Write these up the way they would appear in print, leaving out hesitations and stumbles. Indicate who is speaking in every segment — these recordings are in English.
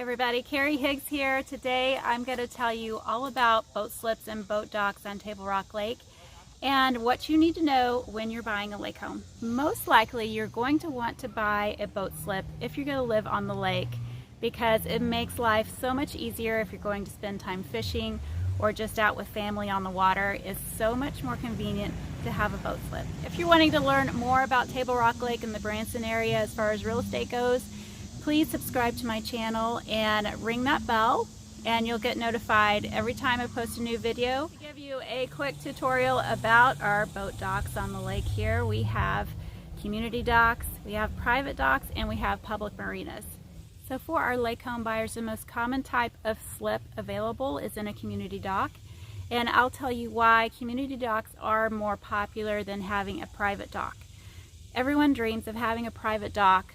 Speaker 1: everybody, Carrie Higgs here. Today I'm going to tell you all about boat slips and boat docks on Table Rock Lake and what you need to know when you're buying a lake home. Most likely you're going to want to buy a boat slip if you're going to live on the lake because it makes life so much easier if you're going to spend time fishing or just out with family on the water. It's so much more convenient to have a boat slip. If you're wanting to learn more about Table Rock Lake in the Branson area as far as real estate goes, please subscribe to my channel and ring that bell and you'll get notified every time I post a new video. To give you a quick tutorial about our boat docks on the lake here, we have community docks, we have private docks, and we have public marinas. So for our lake home buyers, the most common type of slip available is in a community dock. And I'll tell you why community docks are more popular than having a private dock. Everyone dreams of having a private dock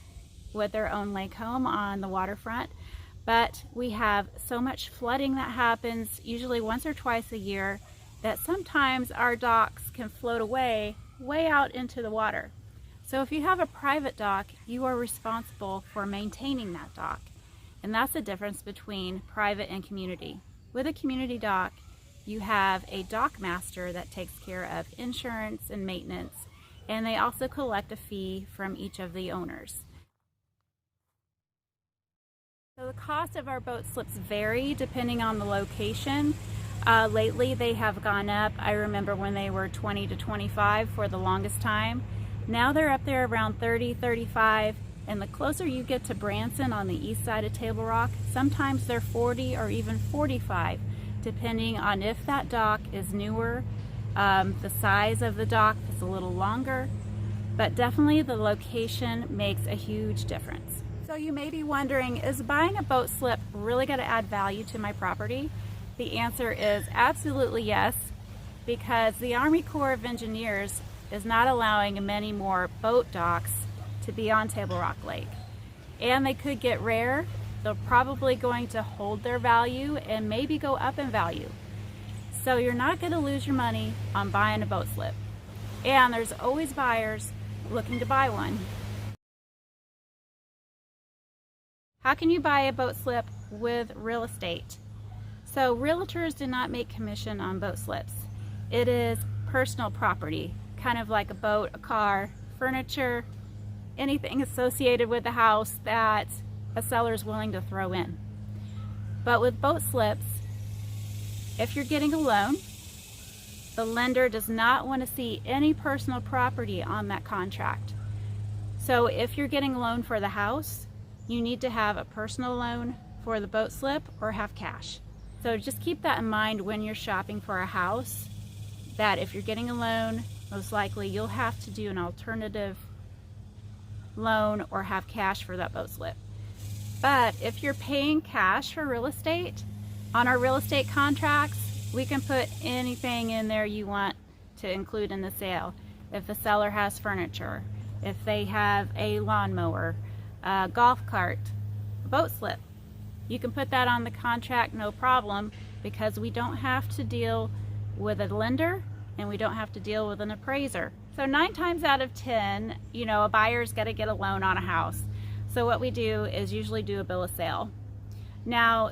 Speaker 1: with their own lake home on the waterfront, but we have so much flooding that happens usually once or twice a year that sometimes our docks can float away way out into the water. So if you have a private dock, you are responsible for maintaining that dock, and that's the difference between private and community. With a community dock, you have a dock master that takes care of insurance and maintenance, and they also collect a fee from each of the owners. So the cost of our boat slips vary depending on the location. Lately they have gone up. I remember when they were 20 to 25 for the longest time. Now they're up there around 30, 35, and the closer you get to Branson on the east side of Table Rock, sometimes they're 40 or even 45, depending on if that dock is newer, the size of the dock is a little longer, but definitely the location makes a huge difference. So you may be wondering, is buying a boat slip really going to add value to my property? The answer is absolutely yes, because the Army Corps of Engineers is not allowing many more boat docks to be on Table Rock Lake. And they could get rare. They're probably going to hold their value and maybe go up in value. So you're not going to lose your money on buying a boat slip. And there's always buyers looking to buy one. How can you buy a boat slip with real estate? So realtors do not make commission on boat slips. It is personal property, kind of like a boat, a car, furniture, anything associated with the house that a seller is willing to throw in. But with boat slips, if you're getting a loan, the lender does not want to see any personal property on that contract. So if you're getting a loan for the house, you need to have a personal loan for the boat slip or have cash. So just keep that in mind when you're shopping for a house, that if you're getting a loan, most likely you'll have to do an alternative loan or have cash for that boat slip. But if you're paying cash for real estate, on our real estate contracts, we can put anything in there you want to include in the sale. If the seller has furniture, if they have a lawnmower, a golf cart, a boat slip, you can put that on the contract, no problem, because we don't have to deal with a lender and we don't have to deal with an appraiser. So 9 times out of 10, a buyer's got to get a loan on a house. So what we do is usually do a bill of sale. Now,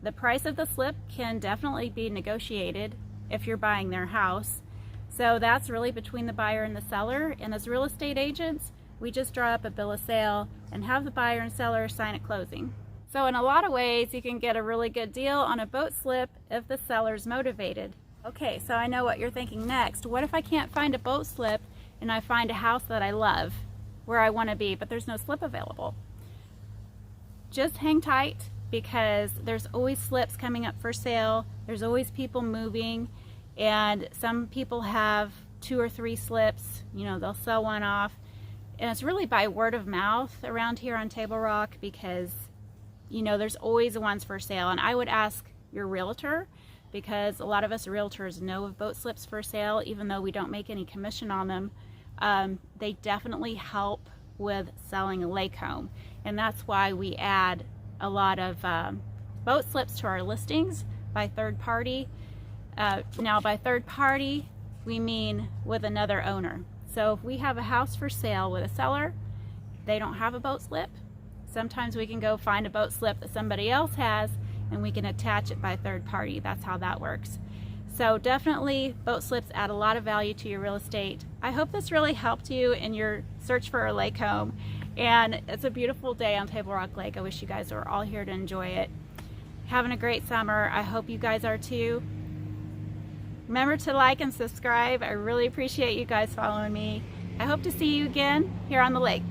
Speaker 1: the price of the slip can definitely be negotiated if you're buying their house. So that's really between the buyer and the seller. And as real estate agents, we just draw up a bill of sale and have the buyer and seller sign at closing. So in a lot of ways, you can get a really good deal on a boat slip if the seller's motivated. Okay, so I know what you're thinking next. What if I can't find a boat slip and I find a house that I love where I want to be, but there's no slip available? Just hang tight, because there's always slips coming up for sale. There's always people moving, and some people have 2 or 3 slips. They'll sell one off. And it's really by word of mouth around here on Table Rock, because there's always ones for sale. And I would ask your realtor, because a lot of us realtors know of boat slips for sale, even though we don't make any commission on them. They definitely help with selling a lake home, and that's why we add a lot of boat slips to our listings by third party. Now by third party, we mean with another owner. So if we have a house for sale with a seller, they don't have a boat slip, Sometimes we can go find a boat slip that somebody else has and we can attach it by third party. That's how that works. So definitely boat slips add a lot of value to your real estate. I hope this really helped you in your search for a lake home. And it's a beautiful day on Table Rock Lake. I wish you guys were all here to enjoy it. Having a great summer. I hope you guys are too. Remember to like and subscribe. I really appreciate you guys following me. I hope to see you again here on the lake.